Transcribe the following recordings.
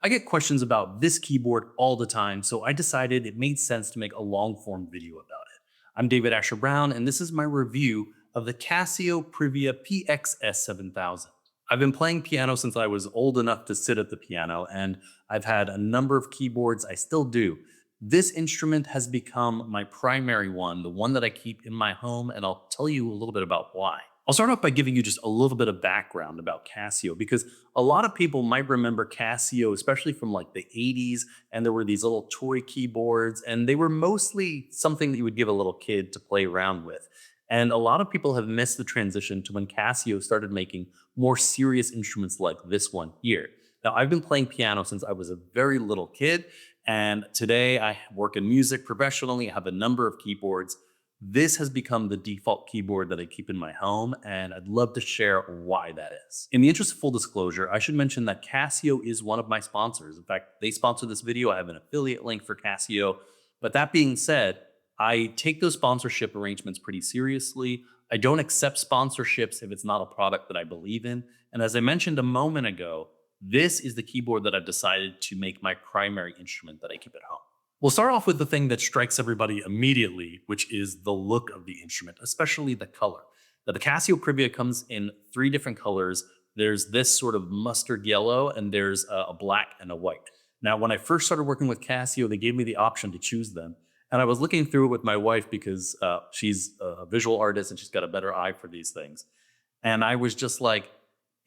I get questions about this keyboard all the time, so I decided it made sense to make a long form video about it. I'm David Asher Brown, and this is my review of the Casio Privia PX-S7000. I've been playing piano since I was old enough to sit at the piano, and I've had a number of keyboards. I still do. This instrument has become my primary one, the one that I keep in my home, and I'll tell you a little bit about why. I'll start off by giving you just a little bit of background about Casio because a lot of people might remember Casio, especially from like the 80s, and there were these little toy keyboards, and they were mostly something that you would give a little kid to play around with. And a lot of people have missed the transition to when Casio started making more serious instruments like this one here. Now, I've been playing piano since I was a very little kid, and today I work in music professionally. I have a number of keyboards. This has become the default keyboard that I keep in my home, and I'd love to share why that is. In the interest of full disclosure, I should mention that Casio is one of my sponsors. In fact, they sponsor this video. I have an affiliate link for Casio. But that being said, I take those sponsorship arrangements pretty seriously. I don't accept sponsorships if it's not a product that I believe in. And as I mentioned a moment ago, this is the keyboard that I've decided to make my primary instrument that I keep at home. We'll start off with the thing that strikes everybody immediately, which is the look of the instrument, especially the color. Now, the Casio Privia comes in three different colors. There's this sort of mustard yellow, and there's a black and a white. Now, when I first started working with Casio, they gave me the option to choose them. And I was looking through it with my wife because she's a visual artist and she's got a better eye for these things. And I was just like,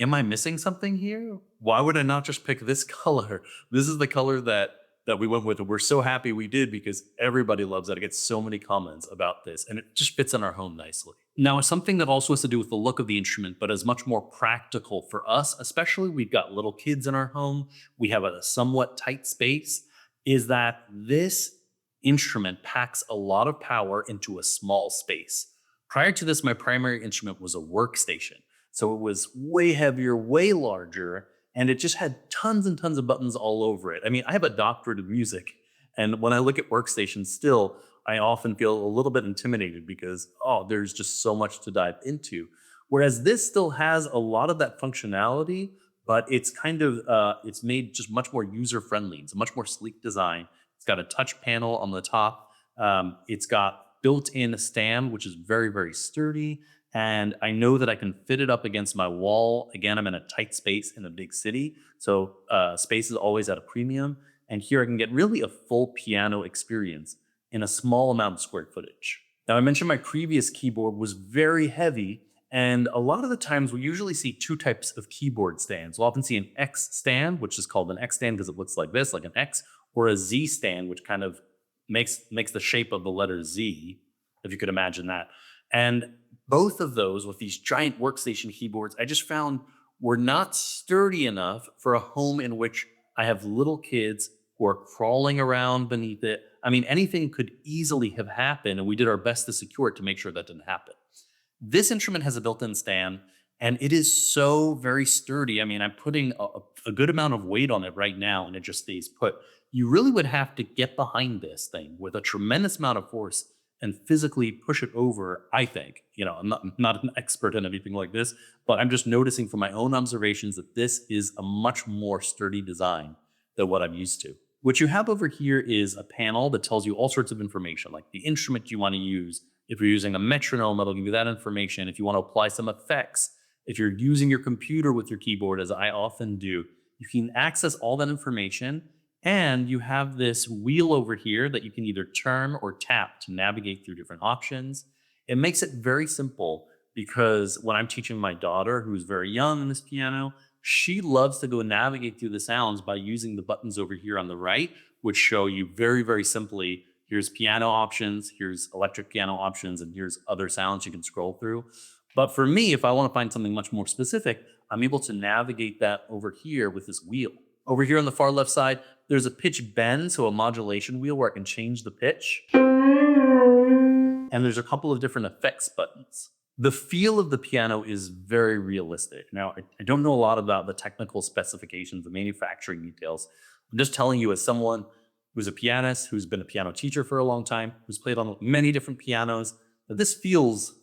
am I missing something here? Why would I not just pick this color? This is the color that we went with. And we're so happy we did because everybody loves it. I get so many comments about this and it just fits in our home nicely. Now, something that also has to do with the look of the instrument, but is much more practical for us, especially we've got little kids in our home, we have a somewhat tight space, is that this instrument packs a lot of power into a small space. Prior to this, my primary instrument was a workstation. So it was way heavier, way larger, and it just had tons and tons of buttons all over it. I mean, I have a doctorate of music, and when I look at workstations still, I often feel a little bit intimidated because, oh, there's just so much to dive into. Whereas this still has a lot of that functionality, but it's it's made just much more user-friendly. It's a much more sleek design. It's got a touch panel on the top. It's got built-in stand, which is very, very sturdy. And I know that I can fit it up against my wall. Again, I'm in a tight space in a big city, so space is always at a premium. And here I can get really a full piano experience in a small amount of square footage. Now, I mentioned my previous keyboard was very heavy, and a lot of the times we usually see two types of keyboard stands. We'll often see an X stand, which is called an X stand because it looks like this, like an X, or a Z stand, which kind of makes the shape of the letter Z, if you could imagine that. And both of those with these giant workstation keyboards, I just found were not sturdy enough for a home in which I have little kids who are crawling around beneath it. I mean, anything could easily have happened, and we did our best to secure it to make sure that didn't happen. This instrument has a built-in stand, and it is so very sturdy. I mean, I'm putting a good amount of weight on it right now, and it just stays put. You really would have to get behind this thing with a tremendous amount of force and physically push it over, I think. You know, I'm not an expert in anything like this, but I'm just noticing from my own observations that this is a much more sturdy design than what I'm used to. What you have over here is a panel that tells you all sorts of information, like the instrument you want to use. If you're using a metronome, it'll give you that information. If you want to apply some effects, if you're using your computer with your keyboard, as I often do, you can access all that information. And you have this wheel over here that you can either turn or tap to navigate through different options. It makes it very simple because when I'm teaching my daughter, who's very young in this piano, she loves to go navigate through the sounds by using the buttons over here on the right, which show you very, very simply, here's piano options, here's electric piano options, and here's other sounds you can scroll through. But for me, if I want to find something much more specific, I'm able to navigate that over here with this wheel. Over here on the far left side, there's a pitch bend, so a modulation wheel where I can change the pitch. And there's a couple of different effects buttons. The feel of the piano is very realistic. Now, I don't know a lot about the technical specifications, the manufacturing details. I'm just telling you as someone who's a pianist, who's been a piano teacher for a long time, who's played on many different pianos, that this feels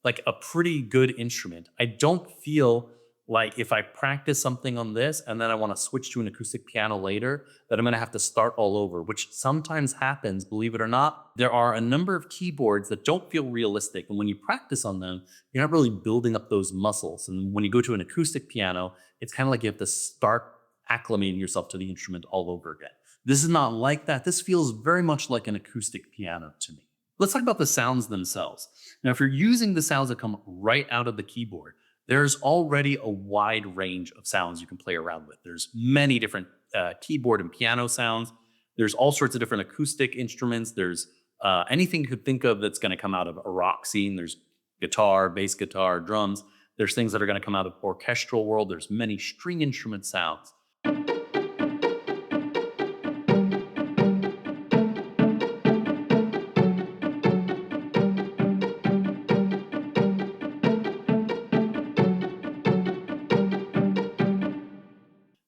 like a pretty good instrument. I don't feel Like if I practice something on this and then I want to switch to an acoustic piano later, that I'm going to have to start all over, which sometimes happens, believe it or not. There are a number of keyboards that don't feel realistic. And when you practice on them, you're not really building up those muscles. And when you go to an acoustic piano, it's kind of like you have to start acclimating yourself to the instrument all over again. This is not like that. This feels very much like an acoustic piano to me. Let's talk about the sounds themselves. Now, if you're using the sounds that come right out of the keyboard, there's already a wide range of sounds you can play around with. There's many different keyboard and piano sounds. There's all sorts of different acoustic instruments. There's anything you could think of that's going to come out of a rock scene. There's guitar, bass guitar, drums. There's things that are going to come out of orchestral world. There's many string instrument sounds.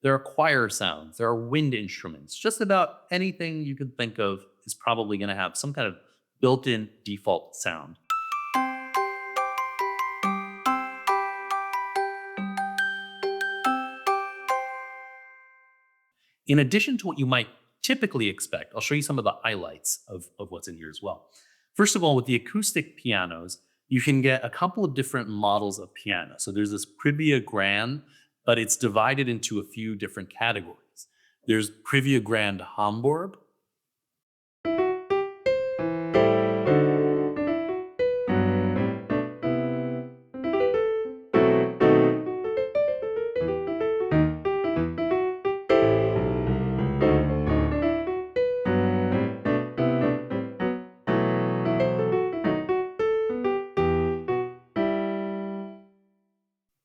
There are choir sounds, there are wind instruments. Just about anything you can think of is probably going to have some kind of built in default sound. In addition to what you might typically expect, I'll show you some of the highlights of what's in here as well. First of all, with the acoustic pianos, you can get a couple of different models of piano. So there's this Privia Grand, but it's divided into a few different categories. There's Privia Grand Hamburg.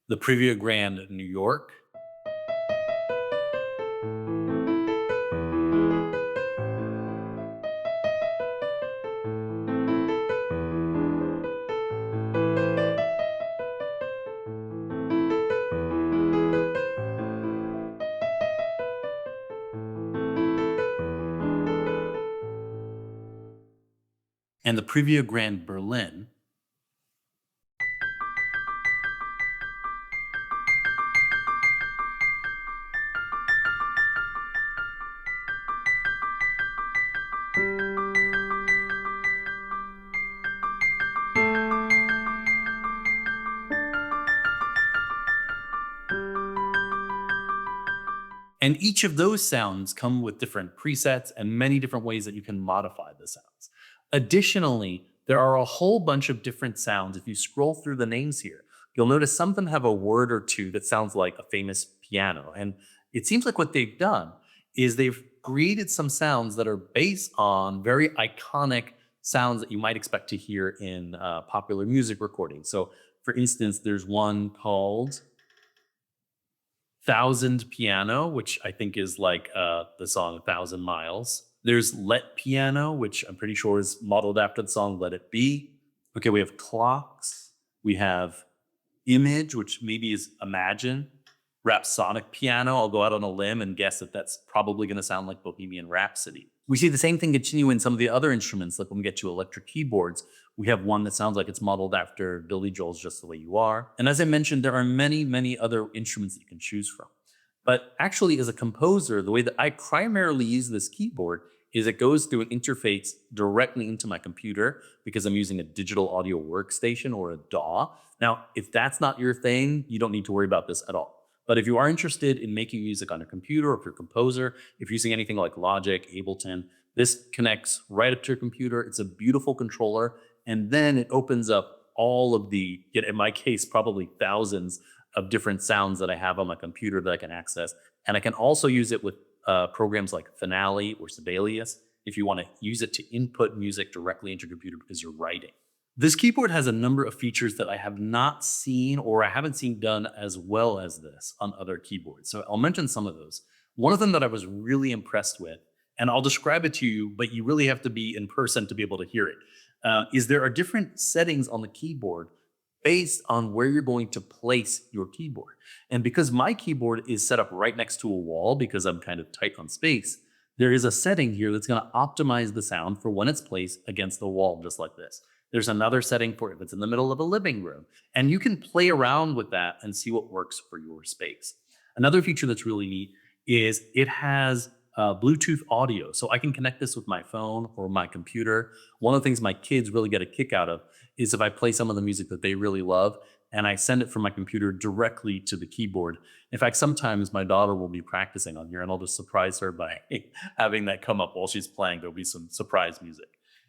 The Privia Grand New York, and the Privia Grand Berlin. And each of those sounds come with different presets and many different ways that you can modify the sounds. Additionally, there are a whole bunch of different sounds. If you scroll through the names here, you'll notice some of them have a word or two that sounds like a famous piano. And it seems like what they've done is they've created some sounds that are based on very iconic sounds that you might expect to hear in popular music recordings. So, for instance, there's one called Thousand Piano, which I think is like the song A Thousand Miles. There's Let Piano, which I'm pretty sure is modeled after the song Let It Be. Okay, we have Clocks. We have Image, which maybe is Imagine. Rhapsodic Piano, I'll go out on a limb and guess that that's probably going to sound like Bohemian Rhapsody. We see the same thing continue in some of the other instruments, like when we get to electric keyboards. We have one that sounds like it's modeled after Billy Joel's Just the Way You Are. And as I mentioned, there are many, many other instruments that you can choose from. But actually, as a composer, the way that I primarily use this keyboard is it goes through an interface directly into my computer because I'm using a digital audio workstation or a DAW. Now, if that's not your thing, you don't need to worry about this at all. But if you are interested in making music on a computer, or if you're a composer, if you're using anything like Logic, Ableton, this connects right up to your computer. It's a beautiful controller. And then it opens up all of the, yet in my case, probably thousands of different sounds that I have on my computer that I can access. And I can also use it with programs like Finale or Sibelius if you want to use it to input music directly into your computer because you're writing. This keyboard has a number of features that I have not seen or I haven't seen done as well as this on other keyboards. So I'll mention some of those. One of them that I was really impressed with, and I'll describe it to you, but you really have to be in person to be able to hear it, is there are different settings on the keyboard based on where you're going to place your keyboard. And because my keyboard is set up right next to a wall because I'm kind of tight on space, there is a setting here that's going to optimize the sound for when it's placed against the wall, just like this. There's another setting for if it's in the middle of a living room. And you can play around with that and see what works for your space. Another feature that's really neat is it has Bluetooth audio. So I can connect this with my phone or my computer. One of the things my kids really get a kick out of is if I play some of the music that they really love and I send it from my computer directly to the keyboard. In fact, sometimes my daughter will be practicing on here and I'll just surprise her by having that come up while she's playing. There'll be some surprise music.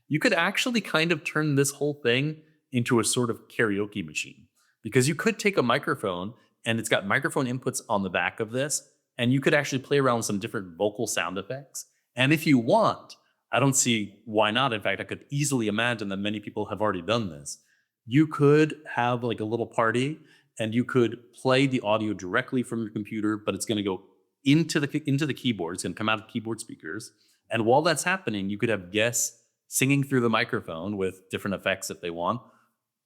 You could actually kind of turn this whole thing into a sort of karaoke machine because you could take a microphone and it's got microphone inputs on the back of this, and you could actually play around with some different vocal sound effects. And if you want, I don't see why not. In fact, I could easily imagine that many people have already done this. You could have like a little party and you could play the audio directly from your computer, but it's going to go into the keyboard. It's going to come out of keyboard speakers. And while that's happening, you could have guests singing through the microphone with different effects if they want.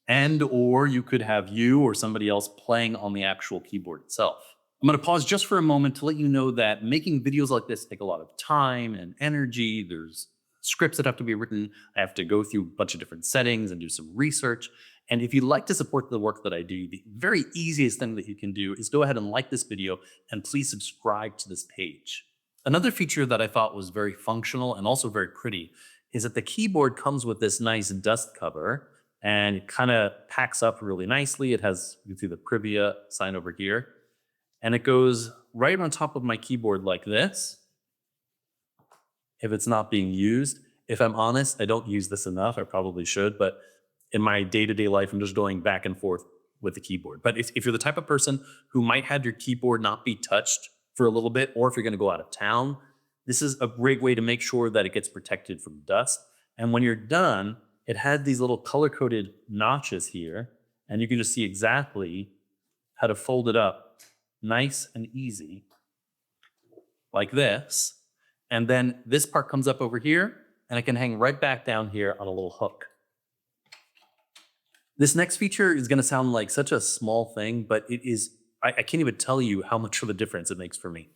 And or you could have you or somebody else playing on the actual keyboard itself. I'm going to pause just for a moment to let you know that making videos like this take a lot of time and energy. There's scripts that have to be written. I have to go through a bunch of different settings and do some research. And if you'd like to support the work that I do, the very easiest thing that you can do is go ahead and like this video and please subscribe to this page. Another feature that I thought was very functional and also very pretty is that the keyboard comes with this nice dust cover and it kind of packs up really nicely. It has, you can see the Privia sign over here, and it goes right on top of my keyboard like this if it's not being used. If I'm honest, I don't use this enough. I probably should, but in my day-to-day life, I'm just going back and forth with the keyboard. But if you're the type of person who might have your keyboard not be touched for a little bit, or if you're going to go out of town, this is a great way to make sure that it gets protected from dust. And when you're done, it had these little color-coded notches here, and you can just see exactly how to fold it up nice and easy like this. And then this part comes up over here, and it can hang right back down here on a little hook. This next feature is going to sound like such a small thing, but it is, I can't even tell you how much of a difference it makes for me.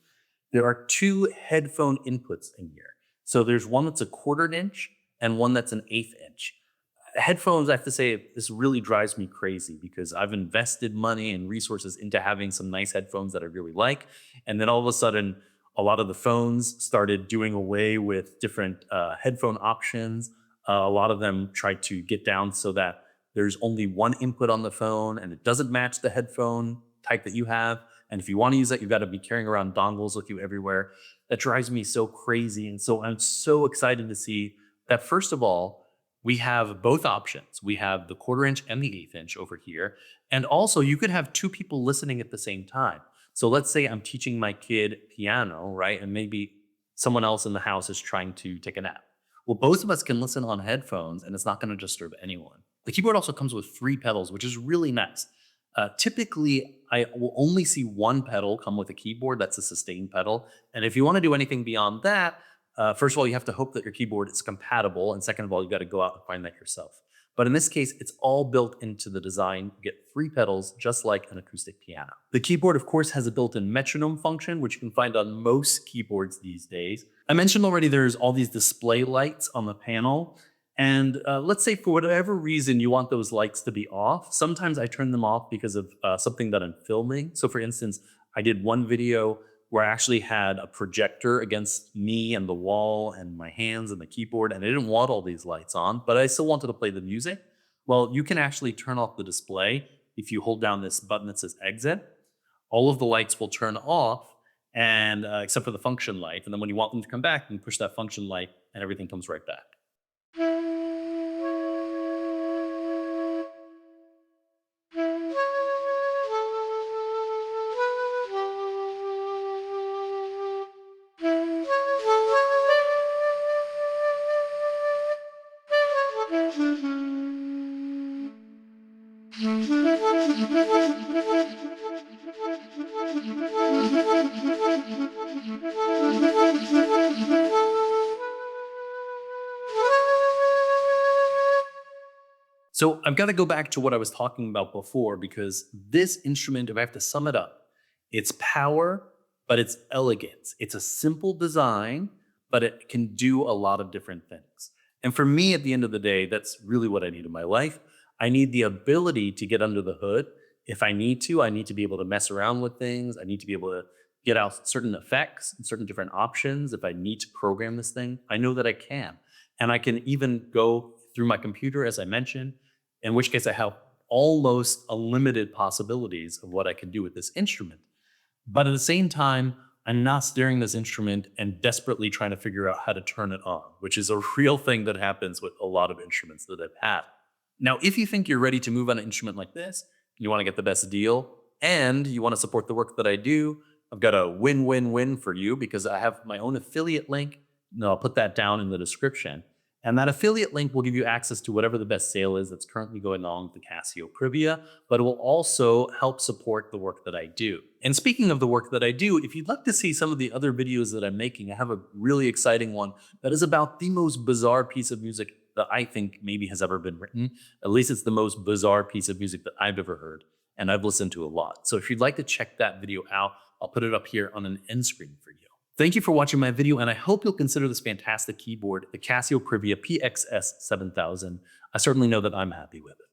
There are two headphone inputs in here. So there's one that's a 1/4 inch and one that's an 1/8 inch. Headphones, I have to say, this really drives me crazy because I've invested money and resources into having some nice headphones that I really like. And then all of a sudden, a lot of the phones started doing away with different headphone options. A lot of them tried to get down so that there's only one input on the phone and it doesn't match the headphone type that you have. And if you want to use that, you've got to be carrying around dongles with you everywhere. That drives me so crazy. And so I'm so excited to see that, first of all, we have both options. We have the 1/4 inch and the 1/8 inch over here. And also you could have two people listening at the same time. So let's say I'm teaching my kid piano, right? And maybe someone else in the house is trying to take a nap. Well, both of us can listen on headphones and it's not going to disturb anyone. The keyboard also comes with 3 pedals, which is really nice. Typically, I will only see one pedal come with a keyboard. That's a sustain pedal. And if you want to do anything beyond that, first of all, you have to hope that your keyboard is compatible. And second of all, you got to go out and find that yourself. But in this case, it's all built into the design. You get 3 pedals, just like an acoustic piano. The keyboard, of course, has a built-in metronome function, which you can find on most keyboards these days. I mentioned already there's all these display lights on the panel. And let's say for whatever reason you want those lights to be off. Sometimes I turn them off because of something that I'm filming. So for instance, I did one video where I actually had a projector against me and the wall and my hands and the keyboard, and I didn't want all these lights on, but I still wanted to play the music. Well, you can actually turn off the display if you hold down this button that says exit. All of the lights will turn off, and except for the function light. And then when you want them to come back, you can push that function light and everything comes right back. So I've got to go back to what I was talking about before because this instrument, if I have to sum it up, it's power, but it's elegance. It's a simple design, but it can do a lot of different things. And for me, at the end of the day, that's really what I need in my life. I need the ability to get under the hood. If I need to, I need to be able to mess around with things. I need to be able to get out certain effects and certain different options. If I need to program this thing, I know that I can. And I can even go through my computer, as I mentioned, in which case I have almost unlimited possibilities of what I can do with this instrument. But at the same time, I'm not staring this instrument and desperately trying to figure out how to turn it on, which is a real thing that happens with a lot of instruments that I've had. Now, if you think you're ready to move on an instrument like this, you want to get the best deal, and you want to support the work that I do, I've got a win-win-win for you because I have my own affiliate link. No, I'll put that down in the description. And that affiliate link will give you access to whatever the best sale is that's currently going on with the Casio Privia, but it will also help support the work that I do. And speaking of the work that I do, if you'd like to see some of the other videos that I'm making, I have a really exciting one that is about the most bizarre piece of music that I think maybe has ever been written. At least it's the most bizarre piece of music that I've ever heard, and I've listened to a lot. So if you'd like to check that video out, I'll put it up here on an end screen for you. Thank you for watching my video, and I hope you'll consider this fantastic keyboard, the Casio Privia PX-S7000. I certainly know that I'm happy with it.